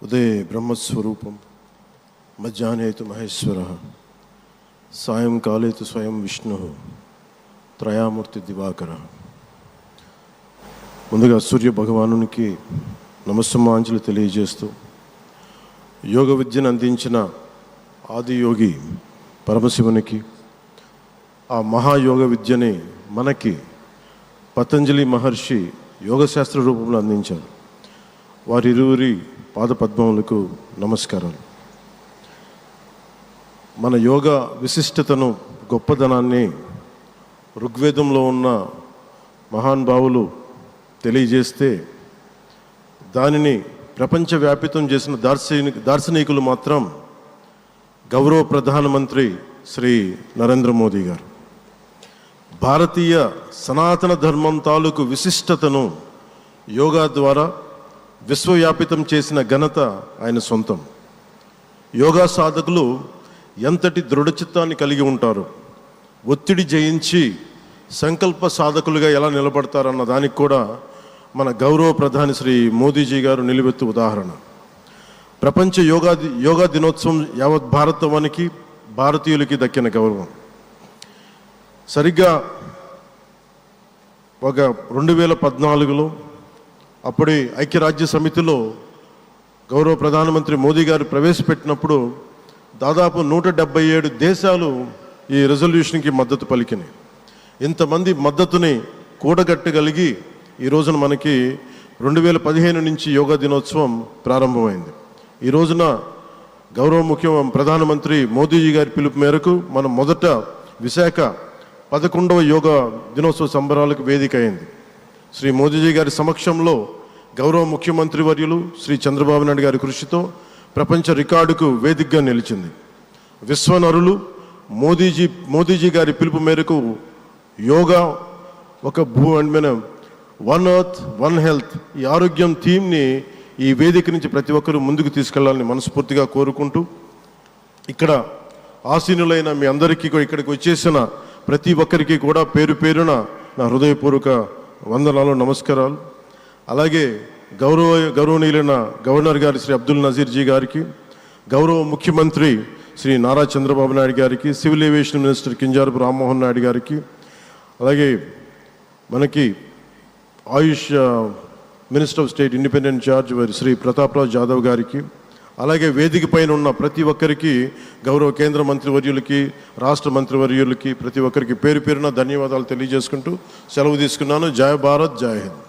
ఉదయే బ్రహ్మస్వరూపం మధ్యాహ్నే తు మహేశ్వరః సాయంకాలే తు స్వయం విష్ణుః త్రయామూర్తి దివాకరః. ముందుగా సూర్య భగవానునికి నమస్సుమాంజలి తెలియజేస్తూ యోగ విద్యను అందించిన ఆదియోగి పరమశివునికి, ఆ మహాయోగ విద్యని మనకి పతంజలి మహర్షి యోగశాస్త్ర రూపంలో అందించారు. వారిరువురి పాదపద్మములకు నమస్కారాలు. మన యోగ విశిష్టతను, గొప్పదనాన్ని ఋగ్వేదంలో ఉన్న మహానుభావులు తెలియజేస్తే దానిని ప్రపంచవ్యాపితం చేసిన దార్శనికులు మాత్రం గౌరవ ప్రధానమంత్రి శ్రీ నరేంద్ర మోదీ గారు. భారతీయ సనాతన ధర్మం తాలూకు విశిష్టతను యోగా ద్వారా విశ్వవ్యాపితం చేసిన ఘనత ఆయన సొంతం. యోగా సాధకులు ఎంతటి దృఢచిత్తాన్ని కలిగి ఉంటారు, ఒత్తిడి జయించి సంకల్ప సాధకులుగా ఎలా నిలబడతారన్న దానికి కూడా మన గౌరవ ప్రధాని శ్రీ మోదీజీ గారు నిలువెత్తు ఉదాహరణ. ప్రపంచ యోగా దినోత్సవం యావత్ భారతవానికి, భారతీయులకి దక్కిన గౌరవం. సరిగ్గా ఒక 2014లో అప్పుడే ఐక్యరాజ్య సమితిలో గౌరవ ప్రధానమంత్రి మోదీ గారు ప్రవేశపెట్టినప్పుడు దాదాపు 177 దేశాలు ఈ రెజల్యూషన్కి మద్దతు పలికినాయి. ఇంతమంది మద్దతుని కూడగట్టగలిగి ఈ రోజున మనకి 2015 నుంచి యోగా దినోత్సవం ప్రారంభమైంది. ఈ రోజున గౌరవ ప్రధానమంత్రి మోదీజీ గారి పిలుపు మేరకు మనం మొదట విశాఖ 11వ యోగా దినోత్సవ సంబరాలకు వేదిక అయింది. శ్రీ మోదీజీ గారి సమక్షంలో గౌరవ ముఖ్యమంత్రి వర్యులు శ్రీ చంద్రబాబు నాయుడు గారి కృషితో ప్రపంచ రికార్డుకు వేదికగా నిలిచింది. విశ్వనరులు మోదీజీ గారి పిలుపు మేరకు యోగా ఒక వన్ ఎర్త్ వన్ హెల్త్, ఈ ఆరోగ్యం థీమ్ని ఈ వేదిక నుంచి ప్రతి ఒక్కరూ ముందుకు తీసుకెళ్లాలని మనస్ఫూర్తిగా కోరుకుంటూ, ఇక్కడ ఆసీనులైన మీ అందరికీ ఇక్కడికి వచ్చేసిన ప్రతి ఒక్కరికి కూడా పేరు పేరున నా హృదయపూర్వక వందనాలు, నమస్కారాలు. అలాగే గౌరవనీయులైన గవర్నర్ గారి శ్రీ అబ్దుల్ నజీర్ జీ గారికి, గౌరవ ముఖ్యమంత్రి శ్రీ నారా చంద్రబాబు నాయుడు గారికి, civil aviation minister Kinjarapu Rammohan Naidu గారికి, అలాగే మనకి Ayush minister of state independent charge Shri Prataprao Jadhav గారికి, అలాగే వేదిక పైన ఉన్న ప్రతి ఒక్కరికి, గౌరవ కేంద్ర మంత్రివర్యులకి, రాష్ట్ర మంత్రివర్యులకి, ప్రతి ఒక్కరికి పేరు పేరున ధన్యవాదాలు తెలియజేసుకుంటూ సెలవు తీసుకున్నాను. జై భారత్, జై హింద్.